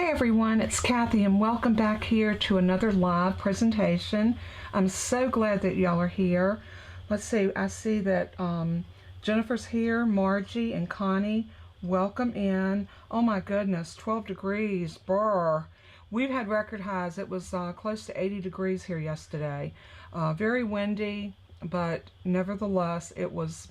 Hey everyone, it's Kathy and welcome back here to another live presentation. I'm so glad that y'all are here. Let's see, I see that Jennifer's here, Margie and Connie. Welcome in. Oh my goodness, 12 degrees, brr. We've had record highs. It was close to 80 degrees here yesterday. Very windy, but nevertheless, it was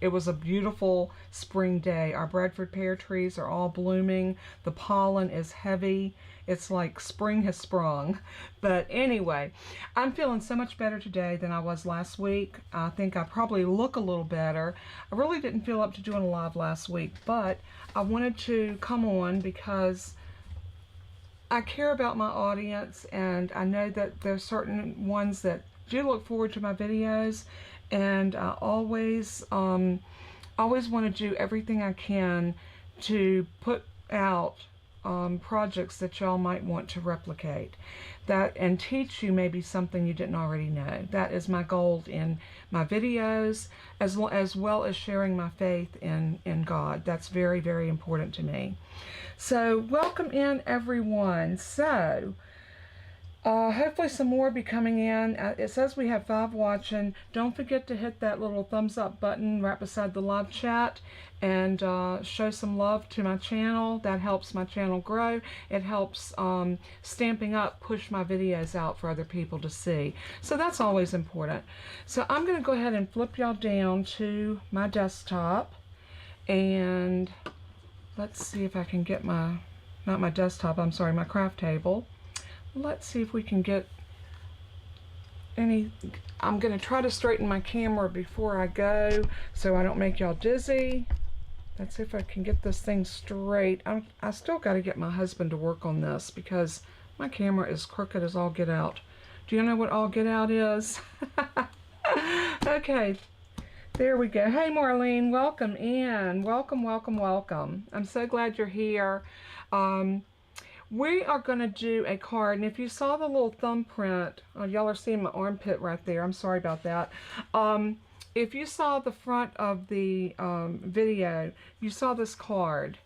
a beautiful spring day. Our Bradford pear trees are all blooming. The pollen is heavy. It's like spring has sprung. But anyway, I'm feeling so much better today than I was last week. I think I probably look a little better. I really didn't feel up to doing a live last week, but I wanted to come on because I care about my audience, and I know that there's certain ones that do look forward to my videos, and I always want to do everything I can to put out projects that y'all might want to replicate that and teach you maybe something you didn't already know. That is my goal in my videos, as well as sharing my faith in God. That's very, very important to me. So welcome in everyone. So hopefully some more will be coming in. It says we have 5 watching. Don't forget to hit that little thumbs up button right beside the live chat and show some love to my channel. That helps my channel grow. It helps Stampin' Up! Push my videos out for other people to see. So that's always important. So I'm going to go ahead and flip y'all down to my desktop, and let's see if I can get my, not my desktop, I'm sorry, my craft table. Let's see if we can get any. I'm going to try to straighten my camera before I go so I don't make y'all dizzy. Let's see if I can get this thing straight. I still got to get my husband to work on this because my camera is crooked as all get out. Do you know what all get out is? Okay, there we go. Hey Marlene, welcome in. Welcome, welcome, welcome. I'm so glad you're here. We are going to do a card, and if you saw the little thumbprint, y'all are seeing my armpit right there. I'm sorry about that. If you saw the front of the video, you saw this card.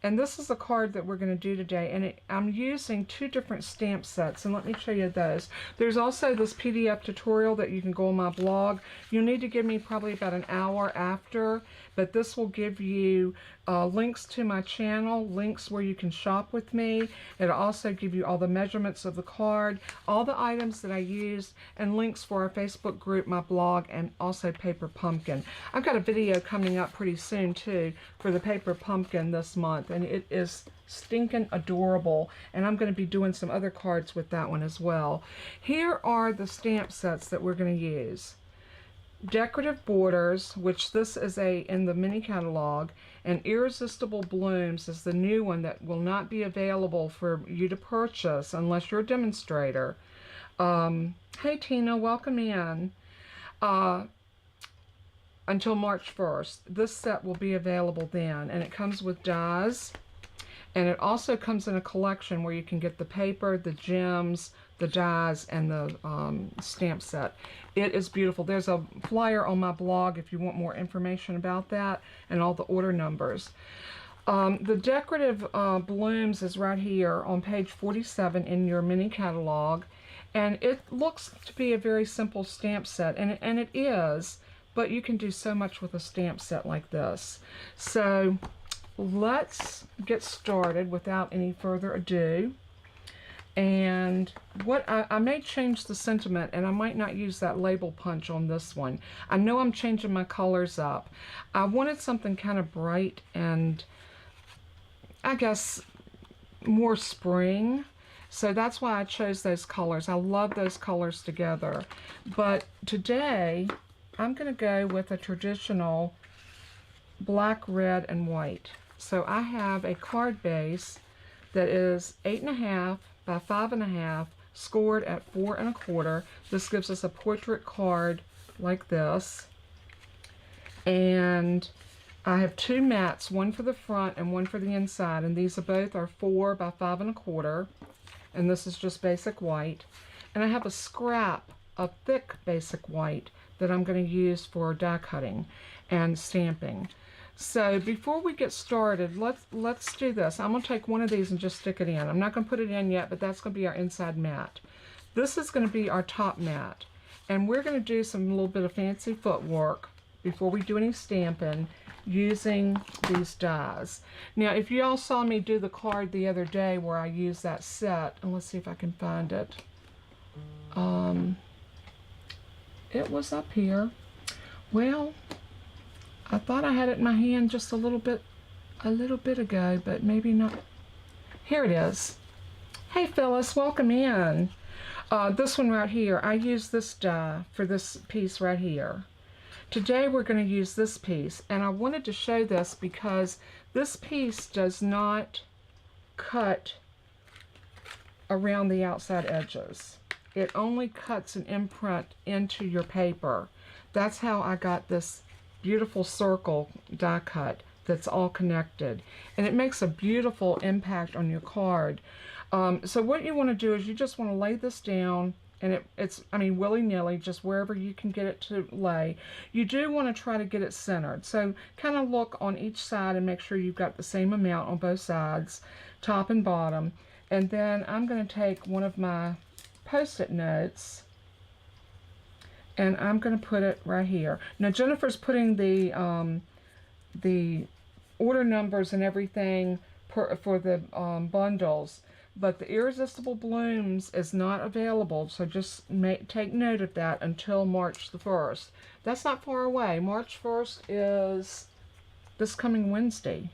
And this is a card that we're going to do today, and I'm using 2 different stamp sets, and let me show you those. There's also this PDF tutorial that you can go on my blog. You'll need to give me probably about an hour after, but this will give you links to my channel, links where you can shop with me. It'll also give you all the measurements of the card, all the items that I used, and links for our Facebook group, my blog, and also Paper Pumpkin. I've got a video coming up pretty soon too for the Paper Pumpkin this month, and it is stinking adorable, and I'm going to be doing some other cards with that one as well. Here are the stamp sets that we're going to use. Decorative Borders, which this is in the mini catalog, and Irresistible Blooms is the new one that will not be available for you to purchase unless you're a demonstrator. Hey Tina, welcome in. Until March 1st. This set will be available then, and it comes with dies, and it also comes in a collection where you can get the paper, the gems, the dies, and the stamp set. It is beautiful. There's a flyer on my blog if you want more information about that and all the order numbers. The Decorative Blooms is right here on page 47 in your mini catalog, and it looks to be a very simple stamp set, and it is, but you can do so much with a stamp set like this. So let's get started without any further ado. And what I may change the sentiment, and I might not use that label punch on this one. I know I'm changing my colors up. I wanted something kind of bright and I guess more spring. So that's why I chose those colors. I love those colors together. But today I'm going to go with a traditional black, red, and white. So I have a card base that is 8.5 by 5.5, scored at 4 1/4. This gives us a portrait card like this. And I have 2 mats, one for the front and one for the inside, and these are both 4 by 5 1/4. And this is just basic white. And I have a scrap of thick basic white that I'm going to use for die cutting and stamping. So before we get started, let's do this. I'm going to take one of these and just stick it in. I'm not going to put it in yet, but that's going to be our inside mat. This is going to be our top mat. And we're going to do some little bit of fancy footwork before we do any stamping using these dies. Now, if you all saw me do the card the other day where I used that set, and let's see if I can find it. It was up here. Well, I thought I had it in my hand just a little bit ago, but maybe not. Here it is. Hey Phyllis, welcome in. This one right here, I use this die for this piece right here. Today we're going to use this piece, and I wanted to show this because this piece does not cut around the outside edges. It only cuts an imprint into your paper. That's how I got this beautiful circle die cut that's all connected, and it makes a beautiful impact on your card. So what you want to do is you just want to lay this down, and it's willy-nilly, just wherever you can get it to lay. You do want to try to get it centered, so kind of look on each side and make sure you've got the same amount on both sides, top and bottom. And then I'm going to take one of my Post-it notes, and I'm going to put it right here. Now Jennifer's putting the order numbers and everything for the bundles, but the Irresistible Blooms is not available, so just take note of that until March the 1st. That's not far away. March 1st is this coming Wednesday.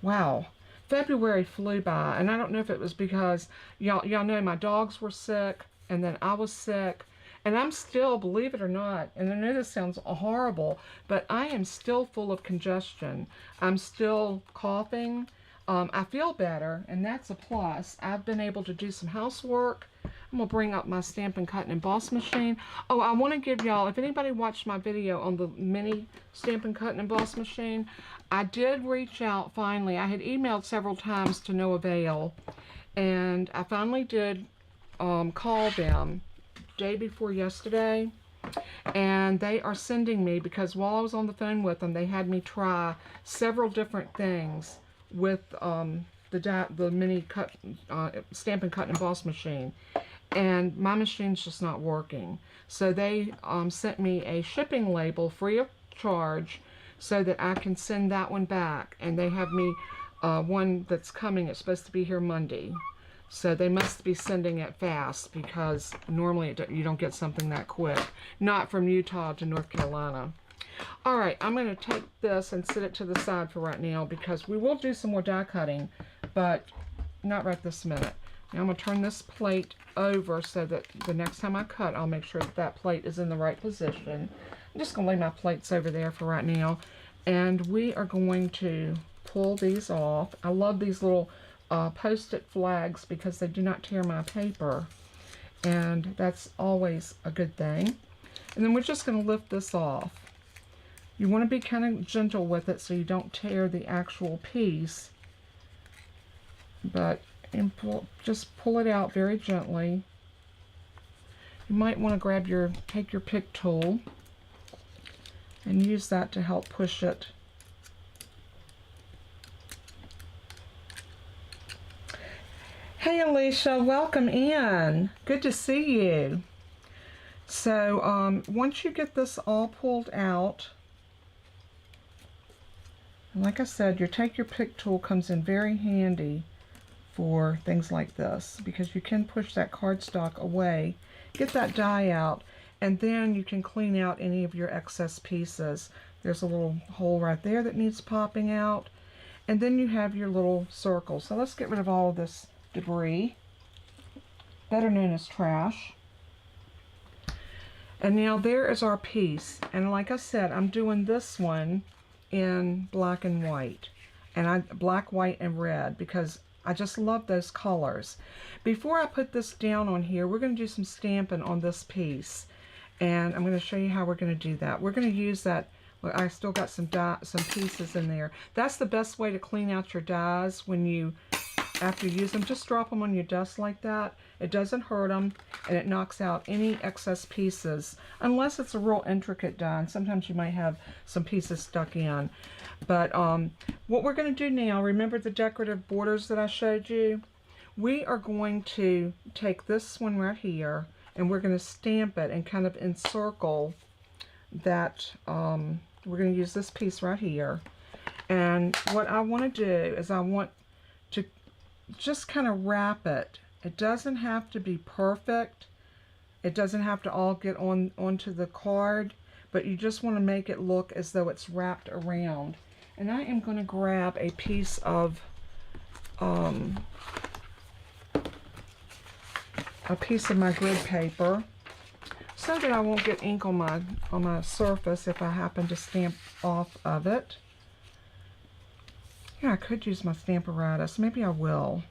Wow. February flew by, and I don't know if it was because y'all know my dogs were sick, and then I was sick, and I'm still, believe it or not, and I know this sounds horrible, but I am still full of congestion. I'm still coughing. I feel better, and that's a plus. I've been able to do some housework. I'm going to bring up my Stampin' Cut and Emboss machine. Oh, I want to give y'all, if anybody watched my video on the mini Stampin' Cut and Emboss machine, I did reach out finally. I had emailed several times to no avail, and I finally did call them day before yesterday, and they are sending me, because while I was on the phone with them, they had me try several different things with the mini Stampin' Cut and Emboss machine, and my machine's just not working. So they sent me a shipping label free of charge so that I can send that one back, and they have me one that's coming. It's supposed to be here Monday, so they must be sending it fast, because normally you don't get something that quick, not from Utah to North Carolina. Alright, I'm going to take this and set it to the side for right now, because we will do some more die cutting, but not right this minute. Now I'm going to turn this plate over so that the next time I cut, I'll make sure that that plate is in the right position. I'm just going to lay my plates over there for right now, and we are going to pull these off. I love these little Post-it flags because they do not tear my paper, and that's always a good thing. And then we're just going to lift this off. You want to be kind of gentle with it so you don't tear the actual piece, but just pull it out very gently. You might want to take your pick tool and use that to help push it. Hey Alicia, welcome in. Good to see you. So once you get this all pulled out, and like I said, your take your pick tool comes in very handy for things like this, because you can push that cardstock away, get that die out, and then you can clean out any of your excess pieces. There's a little hole right there that needs popping out, and then you have your little circle. So let's get rid of all of this debris, better known as trash. And now there is our piece, and like I said, I'm doing this one in black and white, and black, white, and red, because I just love those colors. Before I put this down on here, we're going to do some stamping on this piece, and I'm going to show you how we're going to do that. We're going to use that. Look, I still got some pieces in there. That's the best way to clean out your dies when you after you use them. Just drop them on your desk like that. It doesn't hurt them, and it knocks out any excess pieces, unless it's a real intricate die. Sometimes you might have some pieces stuck in. But what we're going to do now, remember the decorative borders that I showed you? We are going to take this one right here, and we're going to stamp it and kind of encircle that. We're going to use this piece right here. And what I want to do is I want to just kind of wrap it. It doesn't have to be perfect. It doesn't have to all get onto the card, but you just want to make it look as though it's wrapped around. And I am going to grab a piece of my grid paper so that I won't get ink on my surface if I happen to stamp off of it. Yeah, I could use my Stamparatus. Maybe I will.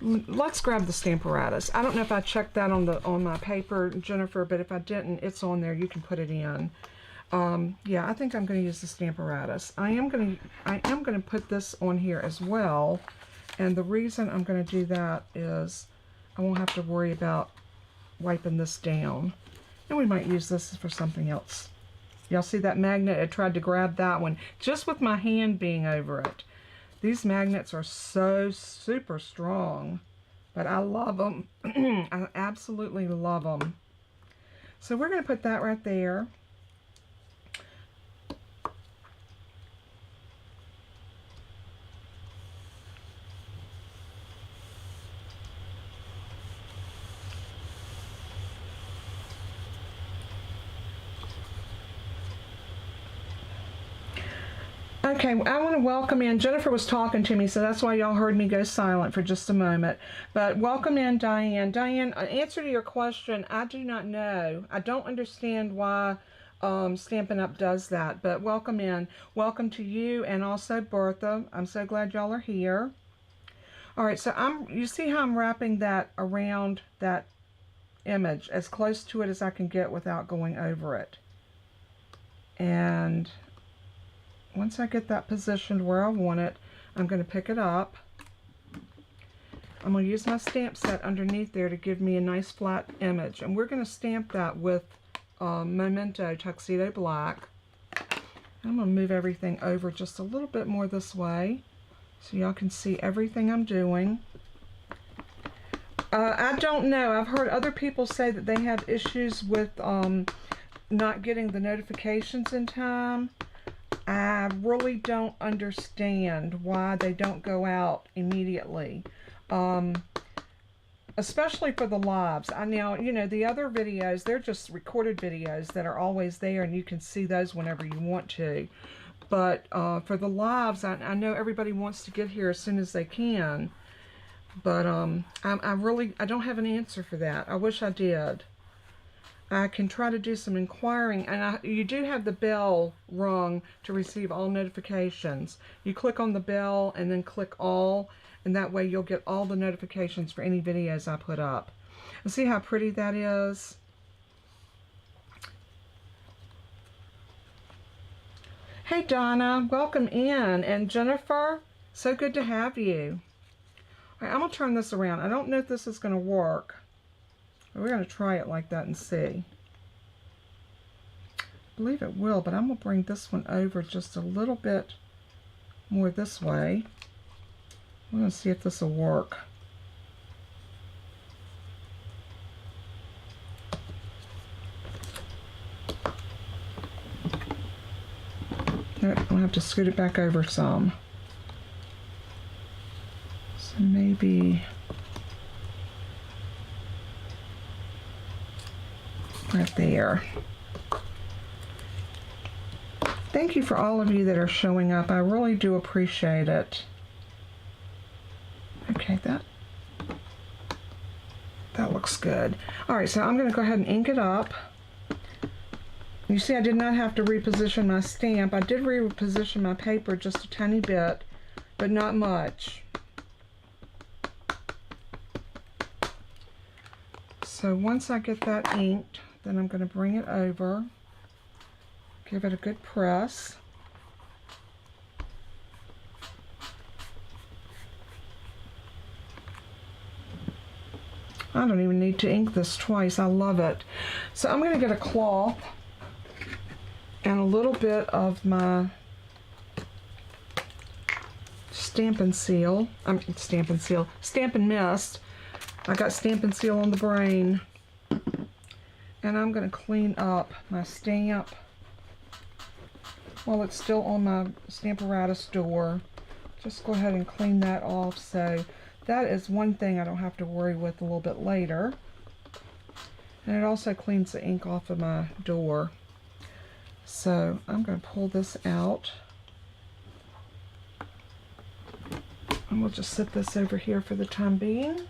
Let's grab the Stamparatus. I don't know if I checked that on my paper, Jennifer, but if I didn't, it's on there. You can put it in. Yeah, I think I'm going to use the Stamparatus. I am going to put this on here as well, and the reason I'm going to do that is I won't have to worry about wiping this down, and we might use this for something else. Y'all see that magnet? I tried to grab that one just with my hand being over it. These magnets are so super strong, but I love them. I absolutely love them. So we're going to put that right there. Okay, I want to welcome in, Jennifer was talking to me, so that's why y'all heard me go silent for just a moment. But welcome in, Diane. Diane, answer to your question, I do not know. I don't understand why Stampin' Up! Does that, but welcome in. Welcome to you and also Bertha. I'm so glad y'all are here. All right, so you see how I'm wrapping that around that image, as close to it as I can get without going over it. And once I get that positioned where I want it, I'm going to pick it up. I'm going to use my stamp set underneath there to give me a nice flat image. And we're going to stamp that with Memento Tuxedo Black. I'm going to move everything over just a little bit more this way so y'all can see everything I'm doing. I don't know. I've heard other people say that they have issues with not getting the notifications in time. I really don't understand why they don't go out immediately, especially for the lives. Now, you know, the other videos, they're just recorded videos that are always there, and you can see those whenever you want to. But for the lives, I know everybody wants to get here as soon as they can, but I don't have an answer for that. I wish I did. I can try to do some inquiring, and you do have the bell rung to receive all notifications. You click on the bell and then click all, and that way you'll get all the notifications for any videos I put up. And see how pretty that is? Hey Donna, welcome in, and Jennifer, so good to have you. All right, I'm going to turn this around. I don't know if this is going to work. We're going to try it like that and see. I believe it will, but I'm going to bring this one over just a little bit more this way. We're going to see if this will work. Nope, I'll have to scoot it back over some. So maybe right there. Thank you for all of you that are showing up. I really do appreciate it. Okay, that looks good. All right, so I'm going to go ahead and ink it up. You see, I did not have to reposition my stamp. I did reposition my paper just a tiny bit, but not much. So once I get that inked, then I'm going to bring it over, give it a good press. I don't even need to ink this twice. I love it. So I'm going to get a cloth and a little bit of my Stampin' Seal. Stampin' Mist. I got Stampin' Seal on the brain. And I'm going to clean up my stamp while it's still on my Stamparatus door. Just go ahead and clean that off, so that is one thing I don't have to worry with a little bit later. And it also cleans the ink off of my door. So I'm going to pull this out. And we'll just set this over here for the time being.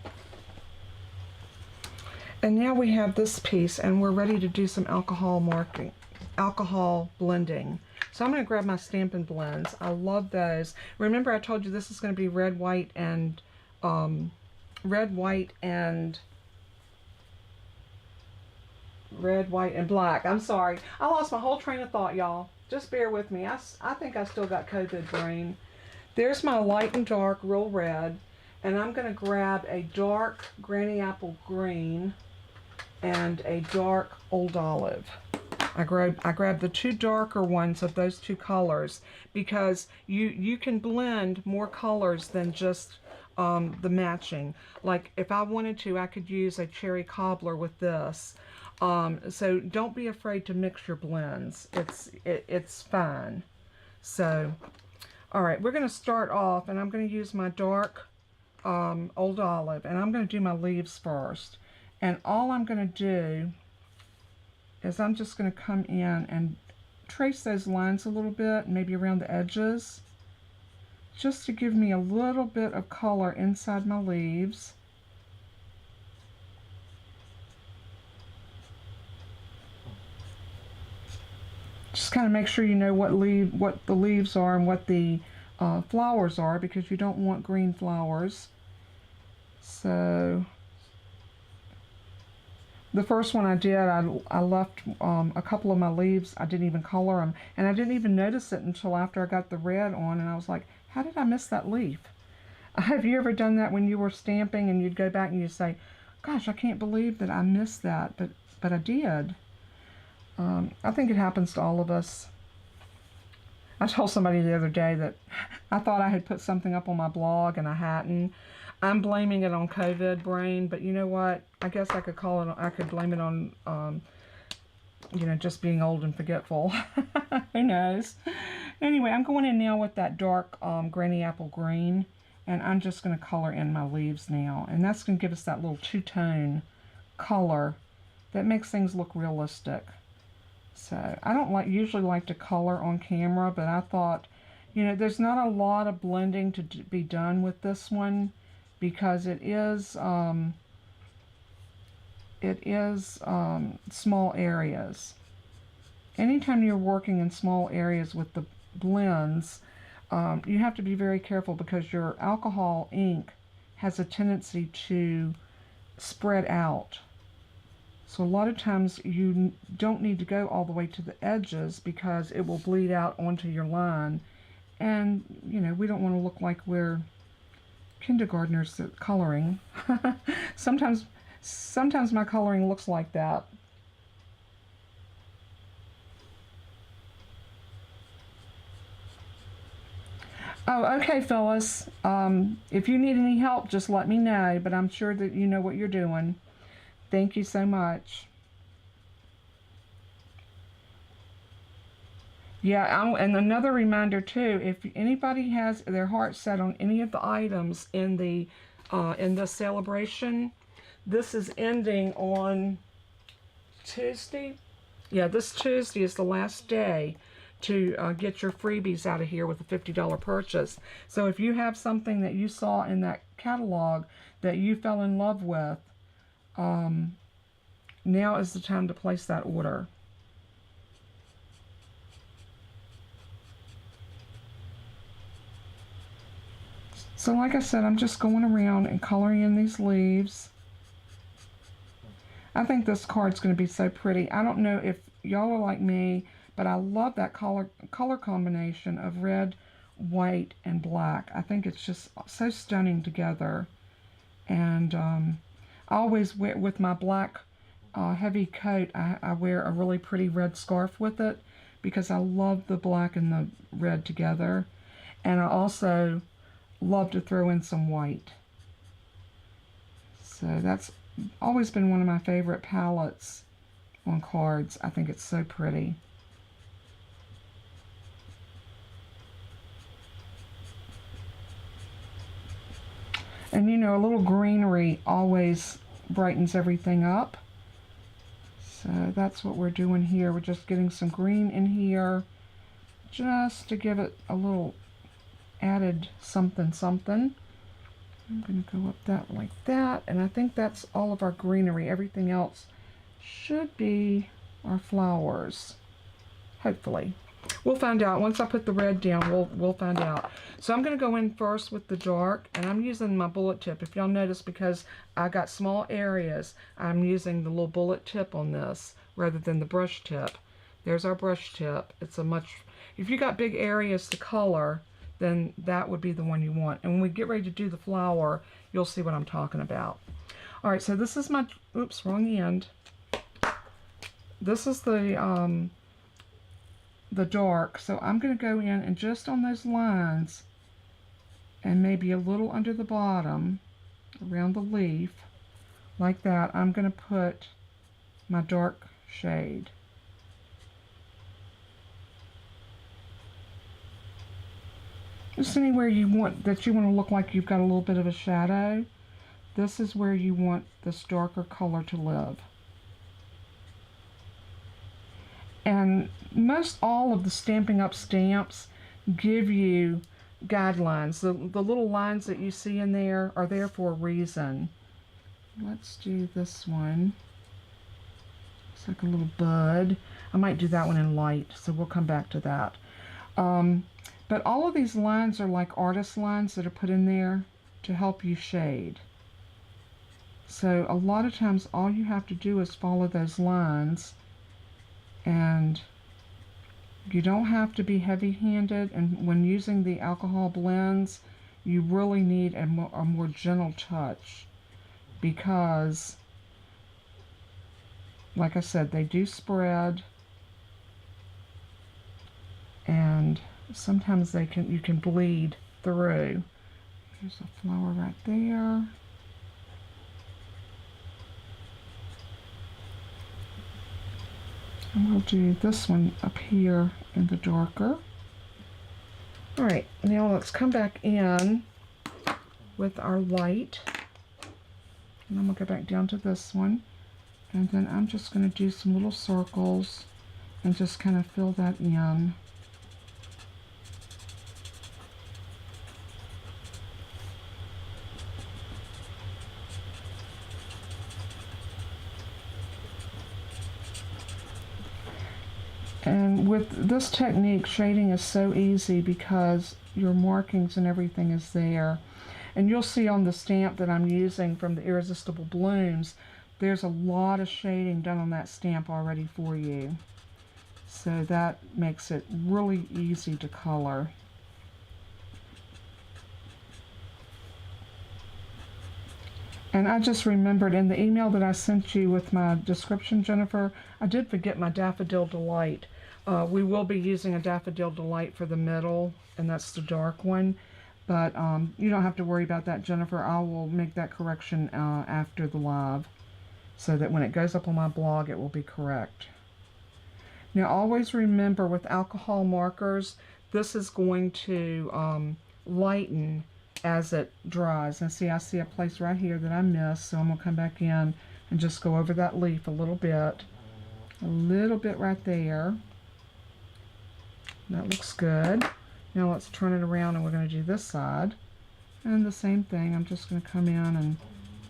And now we have this piece, and we're ready to do some alcohol blending. So I'm going to grab my Stampin' Blends. I love those. Remember, I told you this is going to be red, white, and black. I'm sorry. I lost my whole train of thought, y'all. Just bear with me. I think I still got COVID brain. There's my light and dark real red, and I'm going to grab a dark Granny Apple Green and a dark Old Olive. I grabbed the two darker ones of those two colors because you can blend more colors than just the matching. Like if I wanted to, I could use a cherry cobbler with this. So don't be afraid to mix your blends. It's fine. So, all right, we're going to start off, and I'm going to use my dark Old Olive, and I'm going to do my leaves first. And all I'm going to do is I'm just going to come in and trace those lines a little bit, maybe around the edges, just to give me a little bit of color inside my leaves. Just kind of make sure you know what the leaves are and what the flowers are, because you don't want green flowers. So the first one I did, I left a couple of my leaves. I didn't even color them, and I didn't even notice it until after I got the red on, and I was like, how did I miss that leaf? Have you ever done that when you were stamping and you'd go back and you'd say, gosh, I can't believe that I missed that, but I did. I think it happens to all of us. I told somebody the other day that I thought I had put something up on my blog and I hadn't. I'm blaming it on COVID brain, but you know what? I guess I could blame it on, just being old and forgetful. Who knows? Anyway, I'm going in now with that dark Granny Apple Green, and I'm just going to color in my leaves now. And that's going to give us that little two-tone color that makes things look realistic. So I don't usually like to color on camera, but I thought, there's not a lot of blending to be done with this one, because it is small areas. Anytime you're working in small areas with the blends, you have to be very careful, because your alcohol ink has a tendency to spread out. So a lot of times you don't need to go all the way to the edges, because it will bleed out onto your line. And, we don't want to look like we're kindergartners coloring. Sometimes my coloring looks like that. Oh, okay, Phyllis. If you need any help, just let me know, but I'm sure that you know what you're doing. Thank you so much. Yeah, and another reminder too, if anybody has their heart set on any of the items in the celebration, this is ending on Tuesday. Yeah, this Tuesday is the last day to get your freebies out of here with a $50 purchase. So if you have something that you saw in that catalog that you fell in love with, now is the time to place that order. So like I said, I'm just going around and coloring in these leaves. I think this card's going to be so pretty. I don't know if y'all are like me, but I love that color combination of red, white, and black. I think it's just so stunning together. And I always wear, with my black heavy coat, I wear a really pretty red scarf with it because I love the black and the red together. And I also love to throw in some white. So that's always been one of my favorite palettes on cards. I think it's so pretty. And you know, a little greenery always brightens everything up. So that's what we're doing here. We're just getting some green in here just to give it a little added something something. I'm going to go up that like that, and I think that's all of our greenery. Everything else should be our flowers, hopefully. We'll find out. Once I put the red down, we'll find out. So I'm going to go in first with the dark, and I'm using my bullet tip. If y'all notice, because I got small areas, I'm using the little bullet tip on this rather than the brush tip. There's our brush tip. It's a much, if you got big areas to color, then that would be the one you want. And when we get ready to do the flower, you'll see what I'm talking about. All right, so this is my, oops, wrong end. This is the dark. So I'm going to go in and just on those lines and maybe a little under the bottom around the leaf like that, I'm going to put my dark shade. Just anywhere you want that you want to look like you've got a little bit of a shadow, this is where you want this darker color to live. And most all of the Stampin' Up! Stamps give you guidelines. The little lines that you see in there are there for a reason. Let's do this one. It's like a little bud. I might do that one in light, so we'll come back to that. But all of these lines are like artist lines that are put in there to help you shade. So a lot of times all you have to do is follow those lines, and you don't have to be heavy-handed, and when using the alcohol blends you really need a more gentle touch, because like I said, they do spread, and sometimes you can bleed through. There's a flower right there. And we'll do this one up here in the darker. Alright, now let's come back in with our light. And then we'll go back down to this one. And then I'm just going to do some little circles and just kind of fill that in. And with this technique, shading is so easy because your markings and everything is there. And you'll see on the stamp that I'm using from the Irresistible Blooms, there's a lot of shading done on that stamp already for you. So that makes it really easy to color. And I just remembered in the email that I sent you with my description, Jennifer, I did forget my Daffodil Delight. We will be using a Daffodil Delight for the middle, and that's the dark one. But you don't have to worry about that, Jennifer. I will make that correction after the live, so that when it goes up on my blog, it will be correct. Now, always remember with alcohol markers, this is going to lighten as it dries. And see, I see a place right here that I missed, so I'm going to come back in and just go over that leaf a little bit right there. That looks good. Now let's turn it around and we're going to do this side. And the same thing, I'm just going to come in and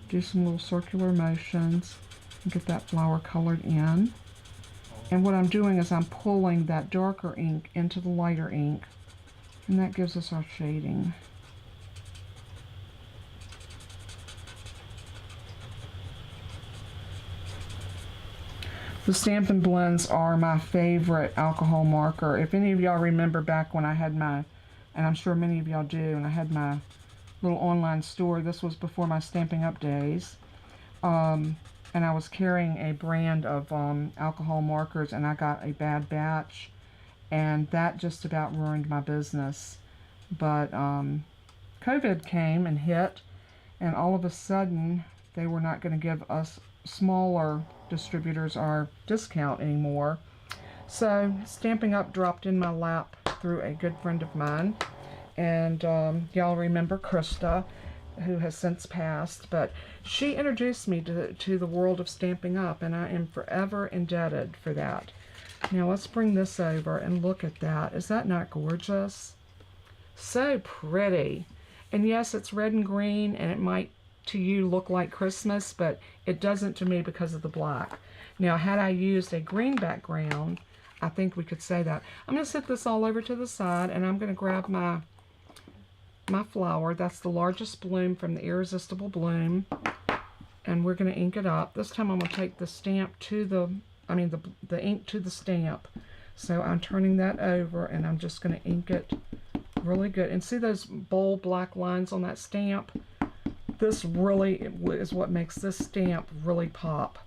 do some little circular motions and get that flower colored in. And what I'm doing is I'm pulling that darker ink into the lighter ink, and that gives us our shading. The Stampin' Blends are my favorite alcohol marker. If any of y'all remember back when I had my, and I'm sure many of y'all do, and I had my little online store, this was before my Stampin' Up! Days. and I was carrying a brand of alcohol markers, and I got a bad batch, and that just about ruined my business. But COVID came and hit, and all of a sudden they were not going to give us smaller distributors our discount anymore. So Stamping Up dropped in my lap through a good friend of mine, and y'all remember Krista, who has since passed, but she introduced me to the world of Stamping Up, and I am forever indebted for that. Now let's bring this over and look at that. Is that not gorgeous? So pretty. And yes, it's red and green, and it might to you look like Christmas, but it doesn't to me because of the black. Now, had I used a green background, I think we could say that. I'm going to set this all over to the side, and I'm going to grab my flower. That's the largest bloom from the Irresistible Bloom, and we're going to ink it up. This time I'm going to take the stamp to the ink to the stamp. So I'm turning that over, and I'm just going to ink it really good. And see those bold black lines on that stamp? This really is what makes this stamp really pop.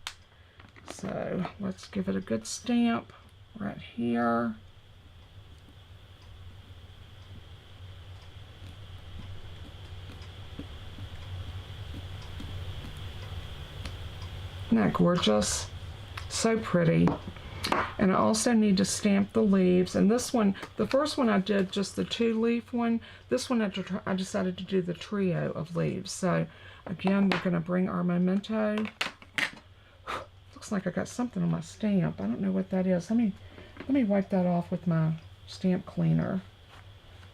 So let's give it a good stamp right here. Isn't that gorgeous? So pretty. And I also need to stamp the leaves. And this one, the first one I did just the 2-leaf one. This one I decided to do the trio of leaves. So again, we're going to bring our memento. Looks like I got something on my stamp. I don't know what that is. Let me wipe that off with my stamp cleaner.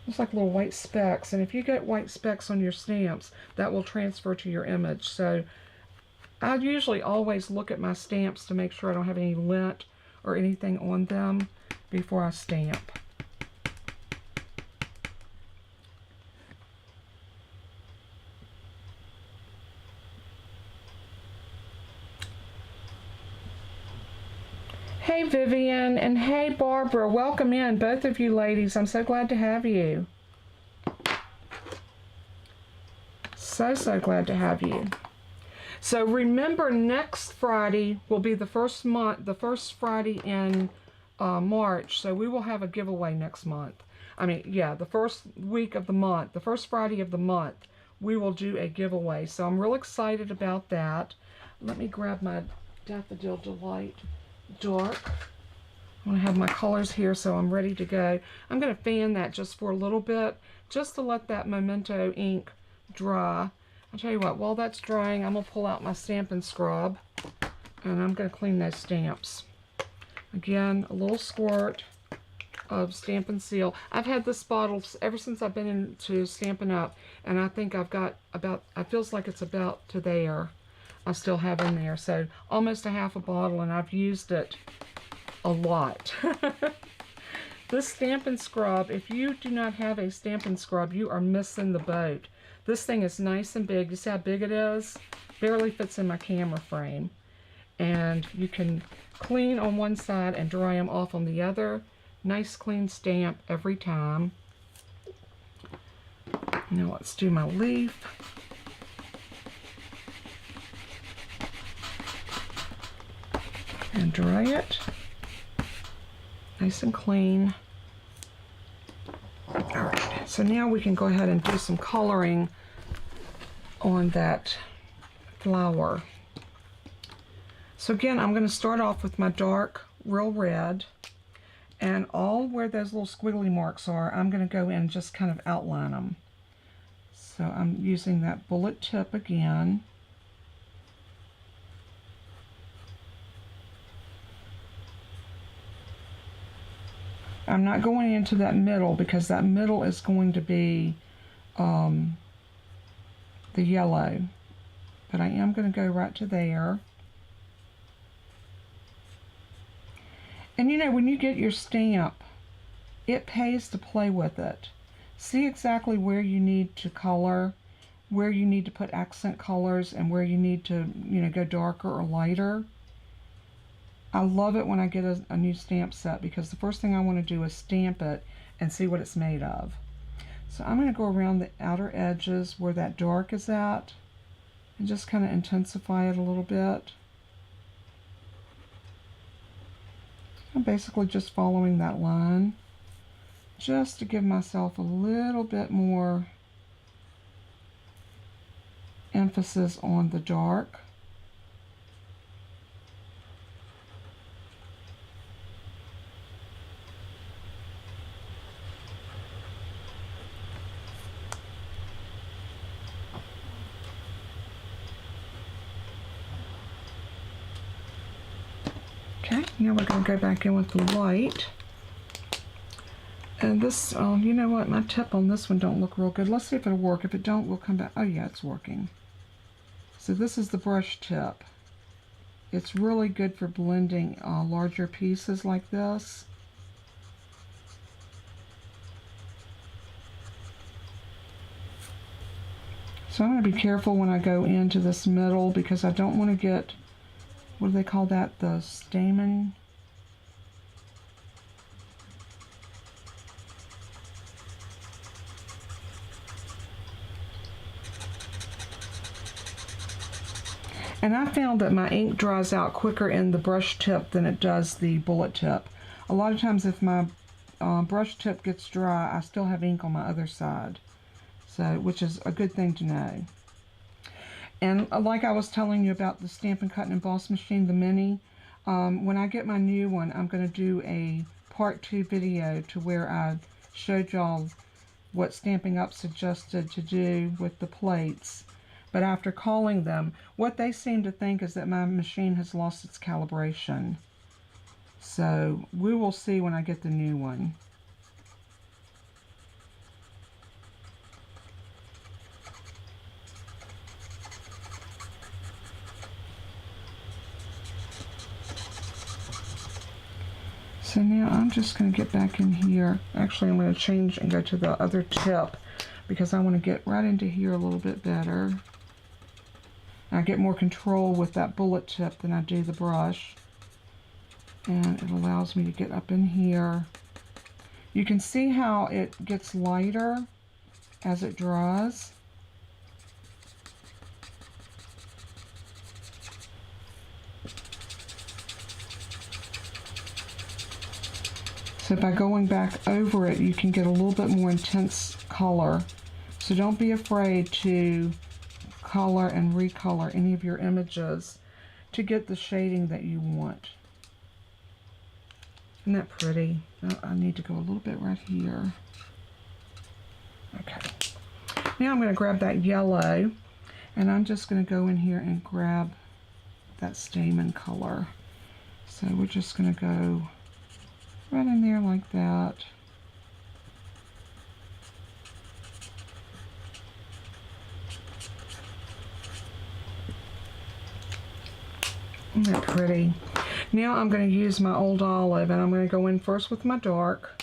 Looks like little white specks. And if you get white specks on your stamps, that will transfer to your image. So I usually always look at my stamps to make sure I don't have any lint or anything on them before I stamp. Hey Vivian and hey Barbara, welcome in, both of you ladies. I'm so glad to have you. So glad to have you. So remember, next Friday will be the first Friday in March. So we will have a giveaway next month. The first week of the month, the first Friday of the month, we will do a giveaway. So I'm real excited about that. Let me grab my Daffodil Delight Dark. I'm going to have my colors here, so I'm ready to go. I'm going to fan that just for a little bit, just to let that memento ink dry. I'll tell you what, while that's drying, I'm going to pull out my Stampin' Scrub, and I'm going to clean those stamps. Again, a little squirt of Stampin' Seal. I've had this bottle ever since I've been into Stampin' Up, and I think I've got it feels like it's about to there. I still have in there, so almost a half a bottle, and I've used it a lot. This Stampin' Scrub, if you do not have a Stampin' Scrub, you are missing the boat. This thing is nice and big. You see how big it is? Barely fits in my camera frame. And you can clean on one side and dry them off on the other. Nice clean stamp every time. Now let's do my leaf. And dry it. Nice and clean. Alright, so now we can go ahead and do some coloring on that flower. So again, I'm going to start off with my dark real red, and all where those little squiggly marks are, I'm going to go in and just kind of outline them. So I'm using that bullet tip again. I'm not going into that middle because that middle is going to be the yellow, but I am going to go right to there. And you know, when you get your stamp, it pays to play with it. See exactly where you need to color, where you need to put accent colors, and where you need to, go darker or lighter. I love it when I get a new stamp set, because the first thing I want to do is stamp it and see what it's made of. So I'm going to go around the outer edges where that dark is at. and just kind of intensify it a little bit. I'm basically just following that line just to give myself a little bit more emphasis on the dark. Okay, now we're going to go back in with the light. And this, you know what, my tip on this one don't look real good. Let's see if it'll work. If it don't, we'll come back. Oh yeah, it's working. So this is the brush tip. It's really good for blending larger pieces like this. So I'm going to be careful when I go into this middle because I don't want to get, what do they call that, the stamen? And I found that my ink dries out quicker in the brush tip than it does the bullet tip. A lot of times if my brush tip gets dry, I still have ink on my other side. So, which is a good thing to know. And like I was telling you about the Stampin' Cut and Emboss machine, the Mini, when I get my new one, I'm going to do a part 2 video to where I showed y'all what Stampin' Up suggested to do with the plates. But after calling them, what they seem to think is that my machine has lost its calibration. So we will see when I get the new one. So now I'm just going to get back in here. Actually, I'm going to change and go to the other tip because I want to get right into here a little bit better. I get more control with that bullet tip than I do the brush. And it allows me to get up in here. You can see how it gets lighter as it dries. So by going back over it, you can get a little bit more intense color. So don't be afraid to color and recolor any of your images to get the shading that you want. Isn't that pretty? Oh, I need to go a little bit right here. Okay. Now I'm going to grab that yellow, and I'm just going to go in here and grab that stamen color. So we're just going to go right in there like that. Isn't that pretty? Now I'm going to use my old olive, and I'm going to go in first with my dark,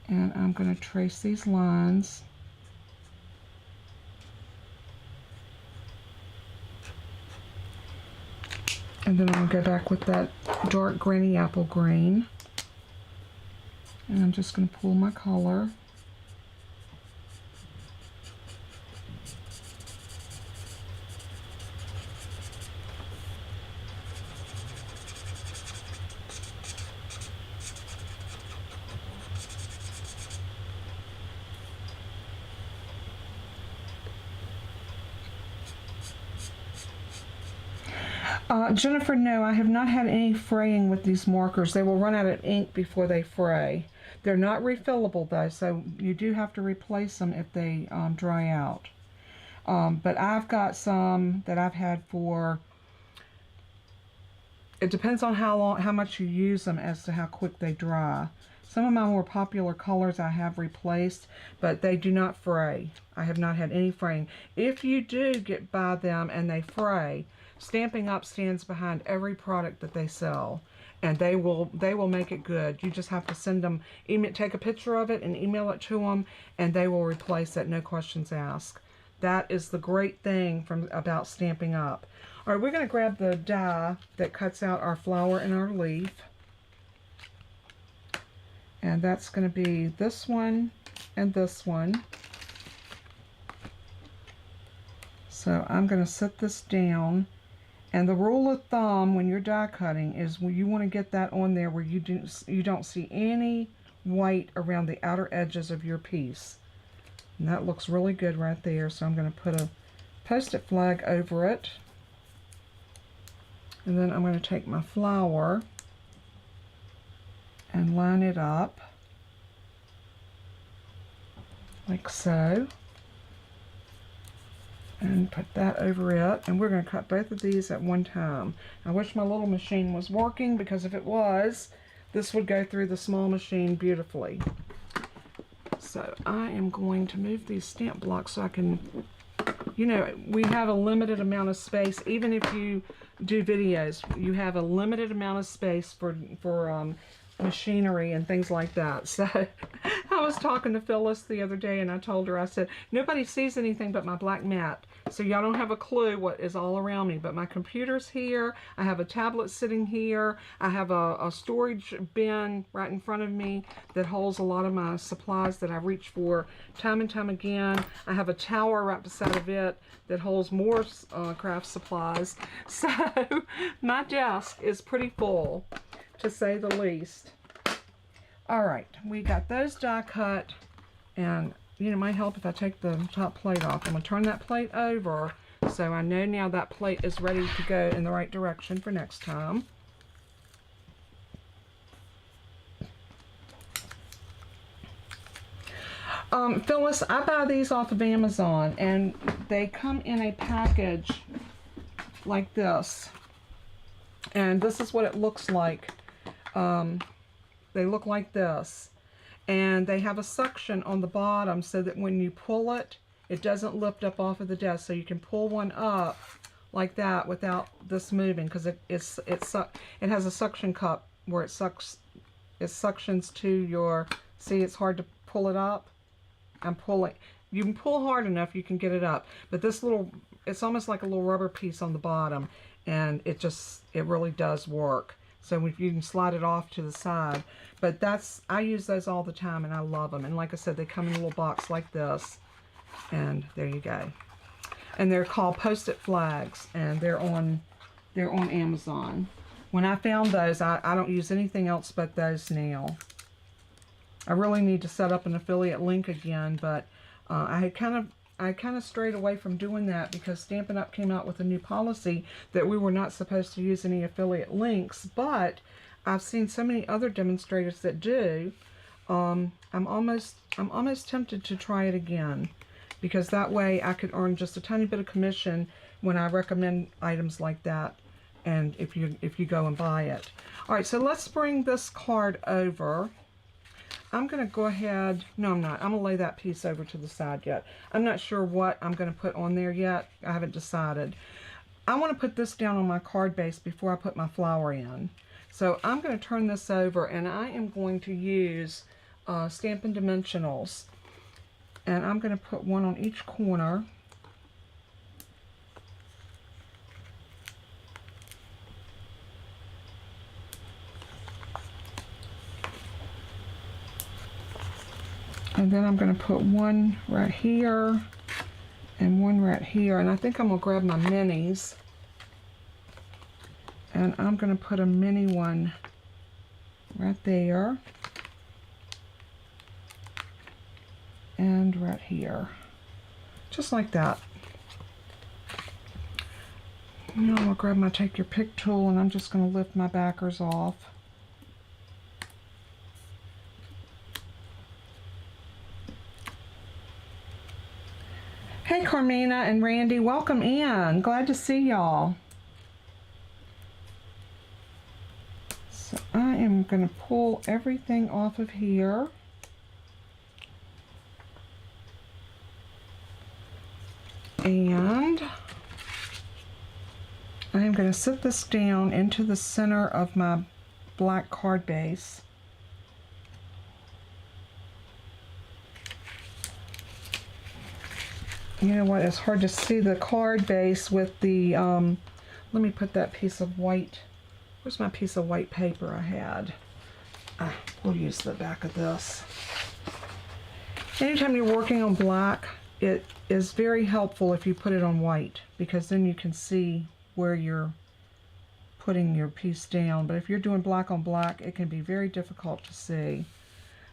and I'm going to trace these lines. And then I'm going to go back with that dark granny apple green, and I'm just going to pull my color. Jennifer, no, I have not had any fraying with these markers. They will run out of ink before they fray. They're not refillable though, so you do have to replace them if they dry out. But I've got some that I've had for, it depends on how much you use them as to how quick they dry. Some of my more popular colors I have replaced, but they do not fray. I have not had any fraying. If you do get by them and they fray, Stampin' Up stands behind every product that they sell, and they will make it good. You just have to send them, take a picture of it and email it to them, and they will replace it, no questions asked. That is the great thing about Stampin' Up. All right, we're going to grab the die that cuts out our flower and our leaf, and that's going to be this one and this one. So So I'm going to set this down. And the rule of thumb when you're die cutting is when you want to get that on there where you don't see any white around the outer edges of your piece. And that looks really good right there. So I'm going to put a Post-it flag over it. And then I'm going to take my flower and line it up like so. And put that over it. And we're going to cut both of these at one time. I wish my little machine was working, because if it was, this would go through the small machine beautifully. So I am going to move these stamp blocks so I can, you know, we have a limited amount of space. Even if you do videos, you have a limited amount of space for machinery and things like that. So I was talking to Phyllis the other day, and I told her, I said, nobody sees anything but my black mat, so y'all don't have a clue what is all around me. But my computer's here, I have a tablet sitting here, I have a storage bin right in front of me that holds a lot of my supplies that I reach for time and time again. I have a tower right beside of it that holds more craft supplies. So my desk is pretty full, to say the least. All right, we got those die cut, and you know, it might help if I take the top plate off. I'm gonna turn that plate over so I know now that plate is ready to go in the right direction for next time. Phyllis, I buy these off of Amazon, and they come in a package like this, and this is what it looks like. They look like this, and they have a suction on the bottom so that when you pull it, it doesn't lift up off of the desk. So you can pull one up like that without this moving, because it has a suction cup where it suctions to your, see, it's hard to pull it up. I'm pulling. You can pull hard enough, you can get it up, but this little, it's almost like a little rubber piece on the bottom, and it really does work. So if you can slide it off to the side. But I use those all the time, and I love them. And like I said, they come in a little box like this. And there you go. And they're called Post-it flags, and they're on Amazon. When I found those, I don't use anything else but those now. I really need to set up an affiliate link again, but I kind of strayed away from doing that because Stampin' Up! Came out with a new policy that we were not supposed to use any affiliate links, but I've seen so many other demonstrators that do. I'm almost tempted to try it again, because that way I could earn just a tiny bit of commission when I recommend items like that, and if you go and buy it. All right, so let's bring this card over. I'm going to go ahead, no I'm not, I'm going to lay that piece over to the side yet. I'm not sure what I'm going to put on there yet. I haven't decided. I want to put this down on my card base before I put my flower in. So I'm going to turn this over, and I am going to use Stampin' Dimensionals. And I'm going to put one on each corner. And then I'm going to put one right here and one right here. And I think I'm going to grab my minis. And I'm going to put a mini one right there. And right here. Just like that. Now I'm going to grab my Take Your Pick tool, and I'm just going to lift my backers off. Hey Carmina and Randy, welcome in. Glad to see y'all. So I am going to pull everything off of here. And I am going to sit this down into the center of my black card base. You know what, it's hard to see the card base with the, let me put that piece of white, where's my piece of white paper I had? We'll use the back of this. Anytime you're working on black, it is very helpful if you put it on white, because then you can see where you're putting your piece down. But if you're doing black on black, it can be very difficult to see.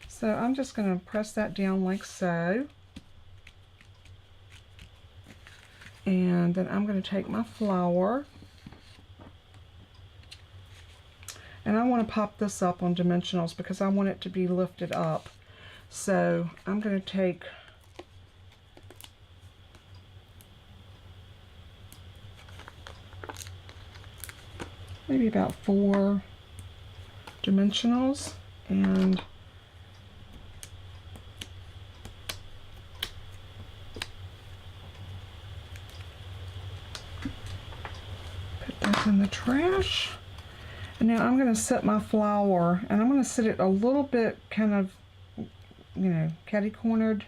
So I'm just going to press that down like so. And then I'm going to take my flower, and I want to pop this up on dimensionals because I want it to be lifted up. So I'm going to take maybe about 4 dimensionals and put that in the trash. And now I'm going to set my flower, and I'm going to set it a little bit kind of, you know, catty-cornered.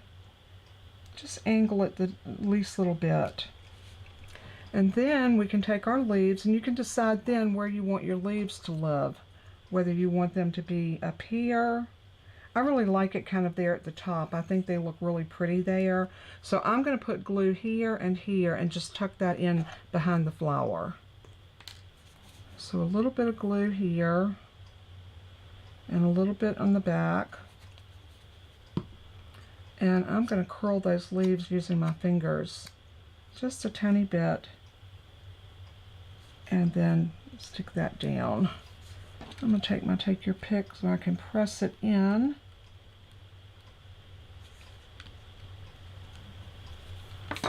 Just angle it the least little bit. And then we can take our leaves, and you can decide then where you want your leaves to live. Whether you want them to be up here. I really like it kind of there at the top. I think they look really pretty there. So I'm going to put glue here and just tuck that in behind the flower. So a little bit of glue here and a little bit on the back. And I'm going to curl those leaves using my fingers. Just a tiny bit. And then stick that down. I'm going to take your pick so I can press it in.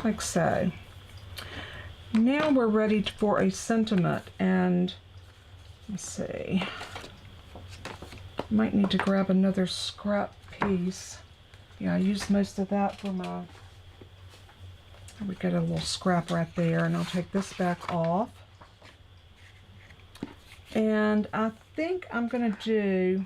Like so. Now we're ready for a sentiment, and let's see. Might need to grab another scrap piece. Yeah, I used most of that for my, we got a little scrap right there, and I'll take this back off. And I think I'm going to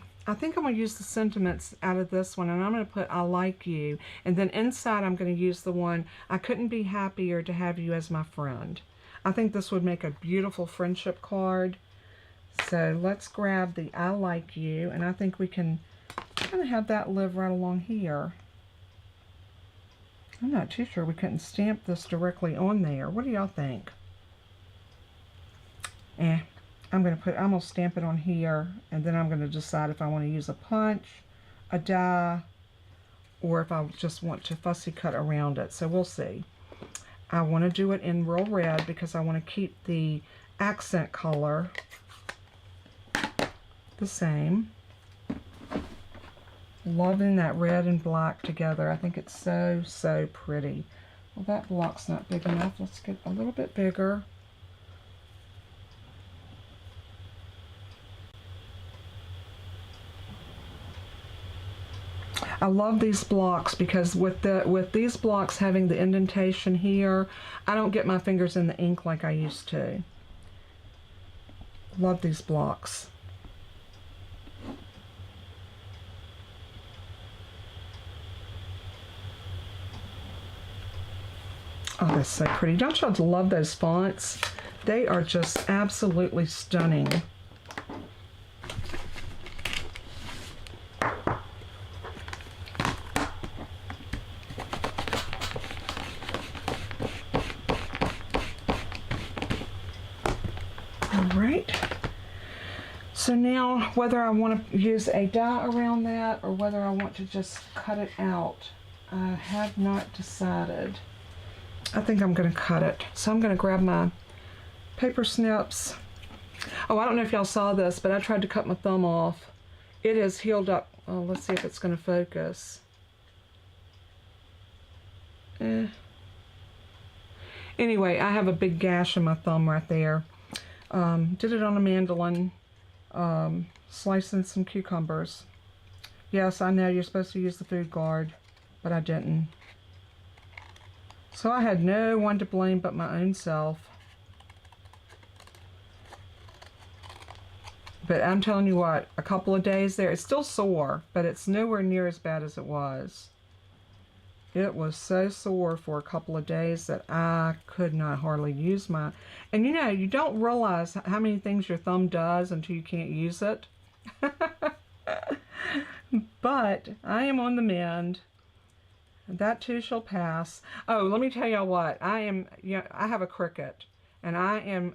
use the sentiments out of this one, and I'm going to put I like you, and then inside I'm going to use the one I couldn't be happier to have you as my friend. I think this would make a beautiful friendship card. So let's grab the I like you, and I think we can kind of have that live right along here. I'm not too sure we couldn't stamp this directly on there. What do y'all think? I'm going to stamp it on here, and then I'm going to decide if I want to use a punch, a die, or if I just want to fussy cut around it. So we'll see. I want to do it in real red because I want to keep the accent color the same. Loving that red and black together. I think it's so, so pretty. Well, that block's not big enough. Let's get a little bit bigger. I love these blocks because with these blocks having the indentation here, I don't get my fingers in the ink like I used to. Love these blocks. Oh, that's so pretty. Don't y'all love those fonts? They are just absolutely stunning. Alright, so now whether I want to use a die around that or whether I want to just cut it out, I have not decided. I think I'm going to cut it. So I'm going to grab my paper snips. Oh, I don't know if y'all saw this, but I tried to cut my thumb off. It has healed up. Oh, let's see if it's going to focus. Anyway, I have a big gash in my thumb right there. Did it on a mandolin, slicing some cucumbers. Yes, I know you're supposed to use the food guard, but I didn't. So I had no one to blame but my own self. But I'm telling you what, a couple of days there, it's still sore, but it's nowhere near as bad as it was. It was so sore for a couple of days that I could not hardly use my... And you know, you don't realize how many things your thumb does until you can't use it. But I am on the mend. That too shall pass. Oh, let me tell y'all what. I have a Cricut, and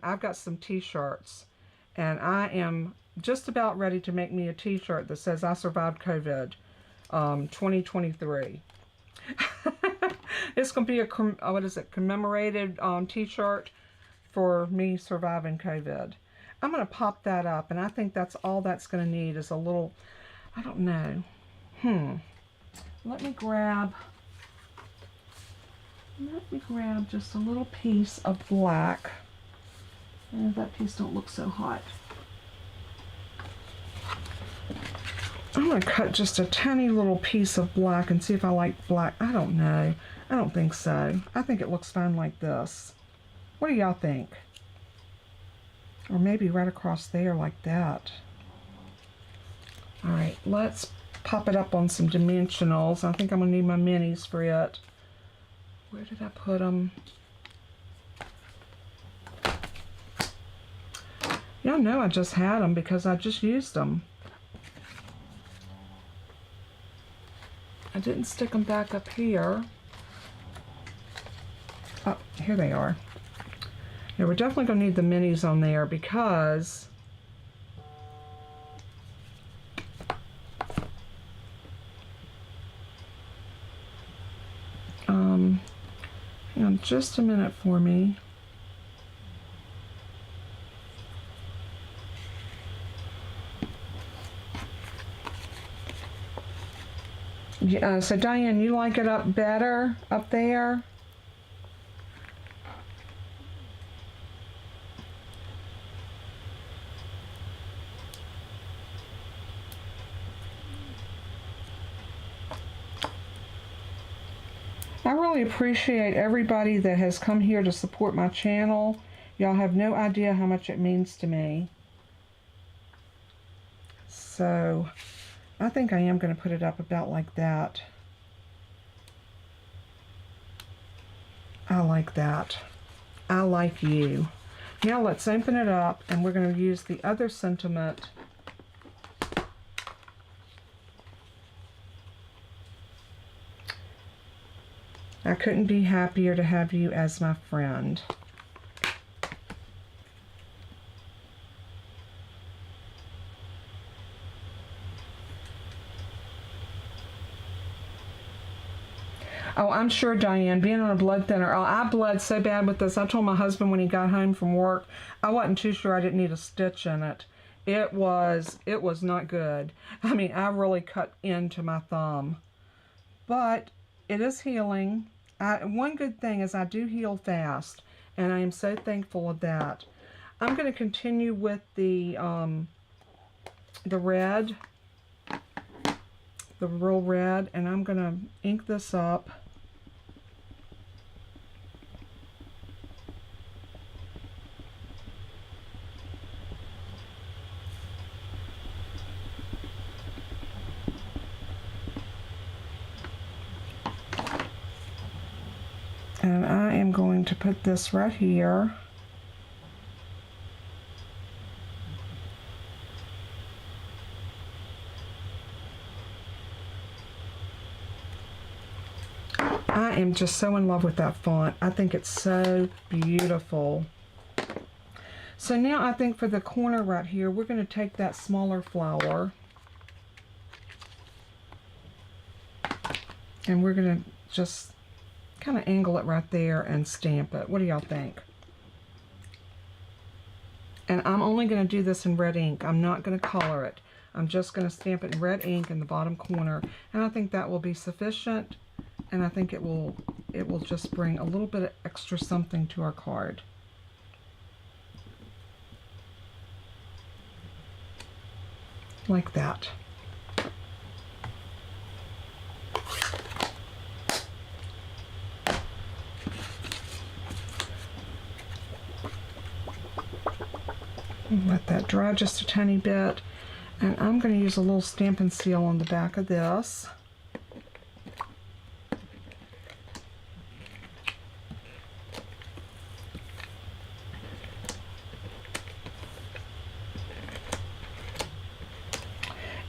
I've got some t-shirts, and I am just about ready to make me a t-shirt that says I survived COVID 2023. It's going to be a, what is it, commemorated t-shirt for me surviving COVID. I'm going to pop that up, and I think that's all that's going to need is a little, I don't know. Let me grab just a little piece of black. And that piece don't look so hot. I'm going to cut just a tiny little piece of black and see if I like black. I don't know. I don't think so. I think it looks fine like this. What do y'all think? Or maybe right across there like that. Alright, let's pop it up on some dimensionals. I think I'm going to need my minis for it. Where did I put them? Y'all know I just had them because I just used them. I didn't stick them back up here. Oh, here they are. Yeah, we're definitely going to need the minis on there because hang on just a minute for me. So Diane, you like it up better up there? I really appreciate everybody that has come here to support my channel. Y'all have no idea how much it means to me. So I think I am going to put it up about like that. I like that. I like you. Now let's open it up, and we're going to use the other sentiment. I couldn't be happier to have you as my friend. Oh, I'm sure, Diane, being on a blood thinner, oh, I bled so bad with this. I told my husband when he got home from work, I wasn't too sure I didn't need a stitch in it. It was not good. I mean, I really cut into my thumb. But it is healing. One good thing is I do heal fast, and I am so thankful of that. I'm going to continue with the red, the real red, and I'm going to ink this up. And I am going to put this right here. I am just so in love with that font. I think it's so beautiful. So now I think for the corner right here, we're going to take that smaller flower. And we're going to just kind of angle it right there and stamp it. What do y'all think? And I'm only going to do this in red ink. I'm not going to color it. I'm just going to stamp it in red ink in the bottom corner. And I think that will be sufficient. And I think it will just bring a little bit of extra something to our card. Like that. Let that dry just a tiny bit, and I'm going to use a little Stampin' Seal on the back of this.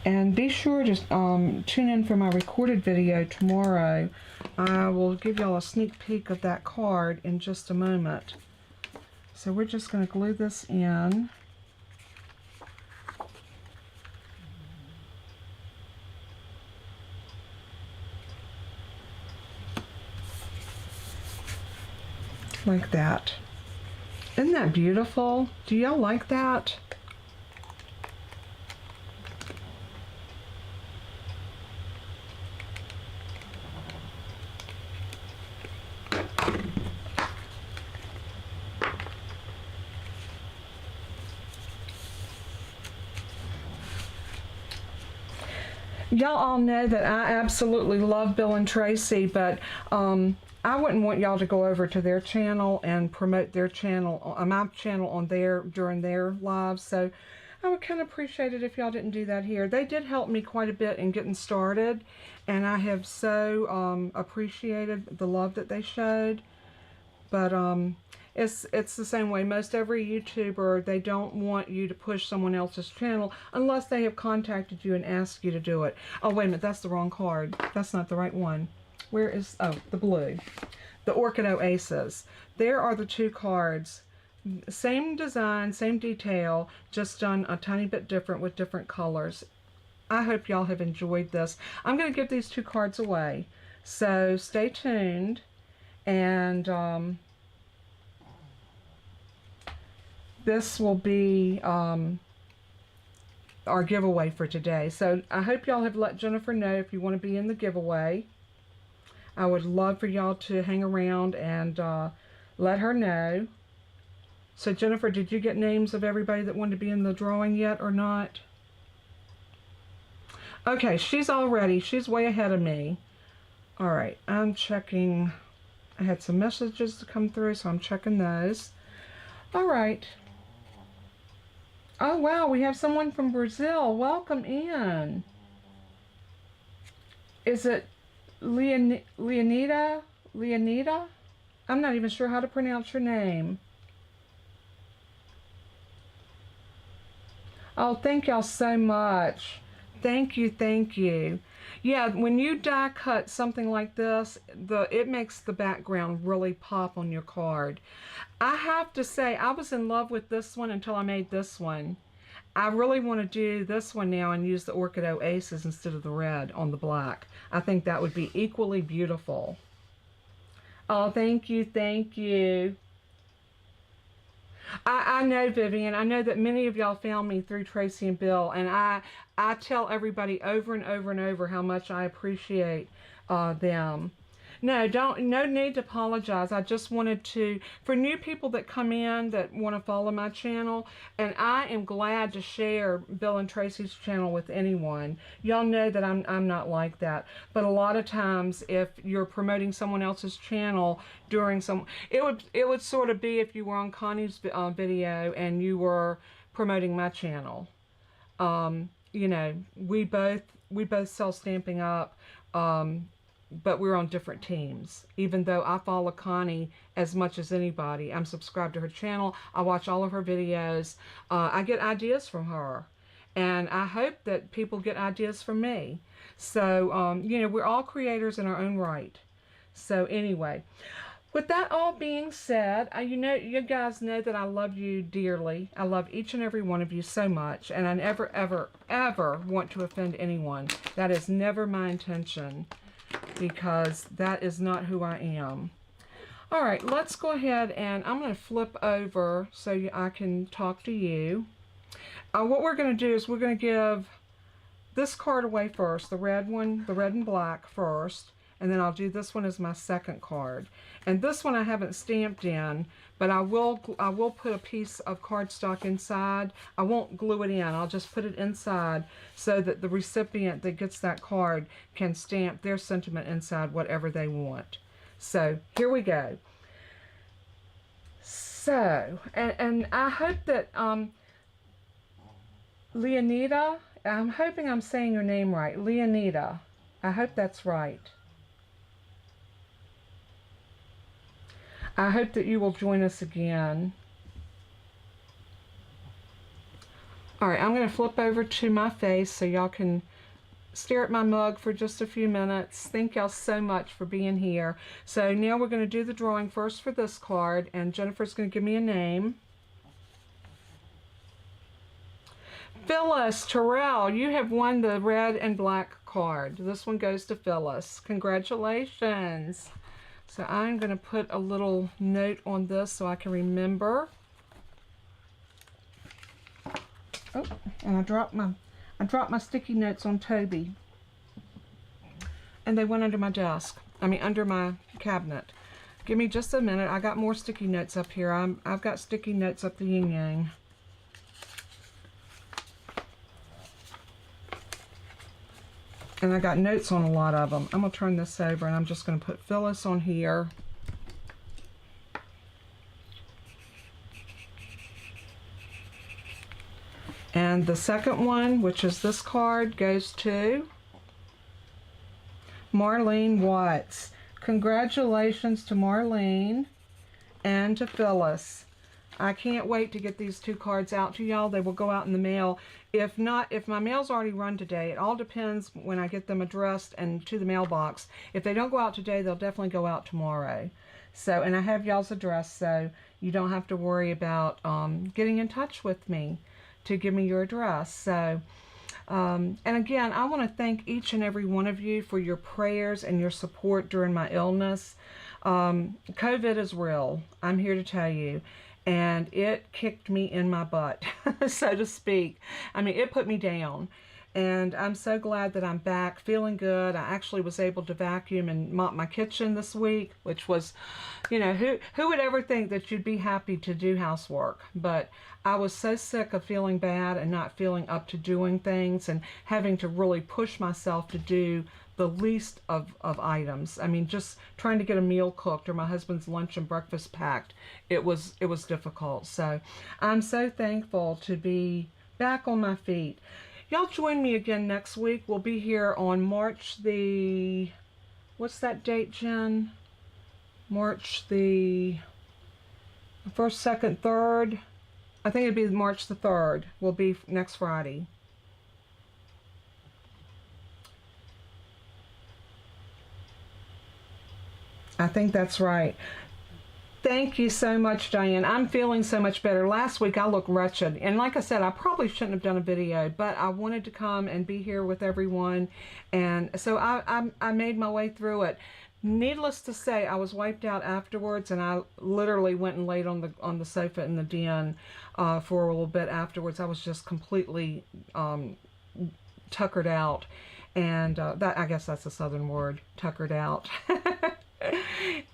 And be sure to tune in for my recorded video tomorrow. I will give y'all a sneak peek of that card in just a moment. So we're just going to glue this in. Like that. Isn't that beautiful? Do y'all like that? Y'all all know that I absolutely love Bill and Tracy, but I wouldn't want y'all to go over to their channel and promote their channel, my channel on during their lives. So I would kind of appreciate it if y'all didn't do that here. They did help me quite a bit in getting started, and I have so appreciated the love that they showed. But it's the same way. Most every YouTuber, they don't want you to push someone else's channel unless they have contacted you and asked you to do it. Oh, wait a minute, that's the wrong card. That's not the right one. Where is, oh, the blue. The Orchid Oasis. There are the two cards. Same design, same detail, just done a tiny bit different with different colors. I hope y'all have enjoyed this. I'm going to give these two cards away. So stay tuned. And this will be our giveaway for today. So I hope y'all have let Jennifer know if you want to be in the giveaway. I would love for y'all to hang around and let her know. So Jennifer, did you get names of everybody that wanted to be in the drawing yet or not? Okay, she's all ready. She's way ahead of me. All right, I'm checking. I had some messages to come through, so I'm checking those. All right. Oh, wow, we have someone from Brazil. Welcome in. Is it Leonida? Leonida? I'm not even sure how to pronounce your name. Oh, thank y'all so much. Thank you, thank you. Yeah, when you die cut something like this, it makes the background really pop on your card. I have to say, I was in love with this one until I made this one. I really want to do this one now and use the Orchid Oasis instead of the red on the black. I think that would be equally beautiful. Oh, thank you, thank you. I know, Vivian, I know that many of y'all found me through Tracy and Bill, and I tell everybody over and over and over how much I appreciate them. No need to apologize. I just wanted to, for new people that come in that want to follow my channel, and I am glad to share Bill and Tracy's channel with anyone. Y'all know that I'm not like that. But a lot of times if you're promoting someone else's channel during it would sort of be if you were on Connie's video and you were promoting my channel. You know, we both sell Stampin' Up, but we're on different teams. Even though I follow Connie as much as anybody, I'm subscribed to her channel, I watch all of her videos, I get ideas from her, and I hope that people get ideas from me. So, you know, we're all creators in our own right. So anyway, with that all being said, you guys know that I love you dearly. I love each and every one of you so much, and I never, ever, ever want to offend anyone. That is never my intention, because that is not who I am. All right, let's go ahead and I'm going to flip over so I can talk to you. What we're going to do is we're going to give this card away first, the red one, the red and black first, and then I'll do this one as my second card. And this one I haven't stamped in, but I will put a piece of cardstock inside. I won't glue it in. I'll just put it inside so that the recipient that gets that card can stamp their sentiment inside whatever they want. So here we go. So, and I hope that Leonida, I'm hoping I'm saying your name right. Leonida. I hope that's right. I hope that you will join us again. All right, I'm going to flip over to my face so y'all can stare at my mug for just a few minutes. Thank y'all so much for being here. So now we're going to do the drawing first for this card, and Jennifer's going to give me a name. Phyllis Terrell, you have won the red and black card. This one goes to Phyllis. Congratulations. So I'm going to put a little note on this so I can remember. Oh, and I dropped my sticky notes on Toby. And they went under my desk. I mean, under my cabinet. Give me just a minute. I got more sticky notes up here. I've got sticky notes up the yin yang. And I got notes on a lot of them. I'm going to turn this over and I'm just going to put Phyllis on here. And the second one, which is this card, goes to Marlene Watts. Congratulations to Marlene and to Phyllis. I can't wait to get these two cards out to y'all. They will go out in the mail. If not, if my mail's already run today, it all depends when I get them addressed and to the mailbox. If they don't go out today, they'll definitely go out tomorrow. So, and I have y'all's address, so you don't have to worry about getting in touch with me to give me your address. So, and again, I want to thank each and every one of you for your prayers and your support during my illness. COVID is real. I'm here to tell you. And it kicked me in my butt, so to speak. I mean, it put me down. And I'm so glad that I'm back, feeling good. I actually was able to vacuum and mop my kitchen this week, which was, you know, who would ever think that you'd be happy to do housework? But I was so sick of feeling bad and not feeling up to doing things and having to really push myself to do the least of items. I mean, just trying to get a meal cooked or my husband's lunch and breakfast packed, it was difficult. So I'm so thankful to be back on my feet. Y'all join me again next week. We'll be here on March the, what's that date, Jen? March the 1st, 2nd, 3rd. I think it'd be March the 3rd. Will be next Friday. I think that's right. Thank you so much, Diane. I'm feeling so much better. Last week I looked wretched. And like I said, I probably shouldn't have done a video, but I wanted to come and be here with everyone. And so I made my way through it. Needless to say, I was wiped out afterwards, and I literally went and laid on the sofa in the den for a little bit afterwards. I was just completely tuckered out. And that, I guess that's a southern word, tuckered out.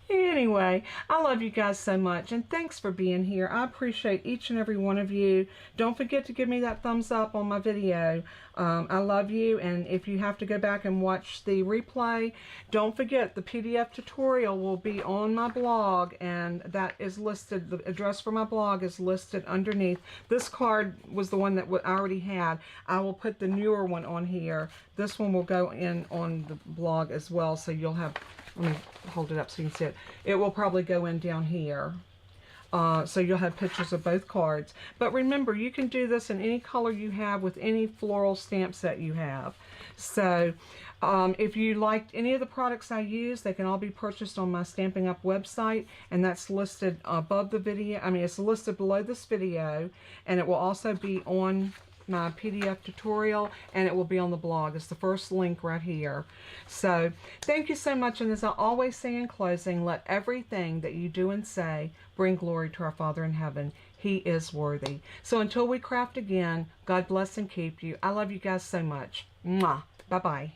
Anyway, I love you guys so much, and thanks for being here. I appreciate each and every one of you. Don't forget to give me that thumbs up on my video. I love you, and if you have to go back and watch the replay, don't forget the PDF tutorial will be on my blog, and that is listed, the address for my blog is listed underneath. This card was the one that I already had. I will put the newer one on here. This one will go in on the blog as well, so you'll have, let me hold it up so you can see it. It will probably go in down here. So you'll have pictures of both cards. But remember, you can do this in any color you have with any floral stamp set you have. So if you liked any of the products I use, they can all be purchased on my Stampin' Up website, and that's listed above the video. I mean, it's listed below this video, and it will also be on my PDF tutorial, and it will be on the blog. It's the first link right here. So thank you so much, and as I always say in closing, let everything that you do and say bring glory to our Father in heaven. He is worthy. So until we craft again, God bless and keep you. I love you guys so much. Mwah. Bye-bye.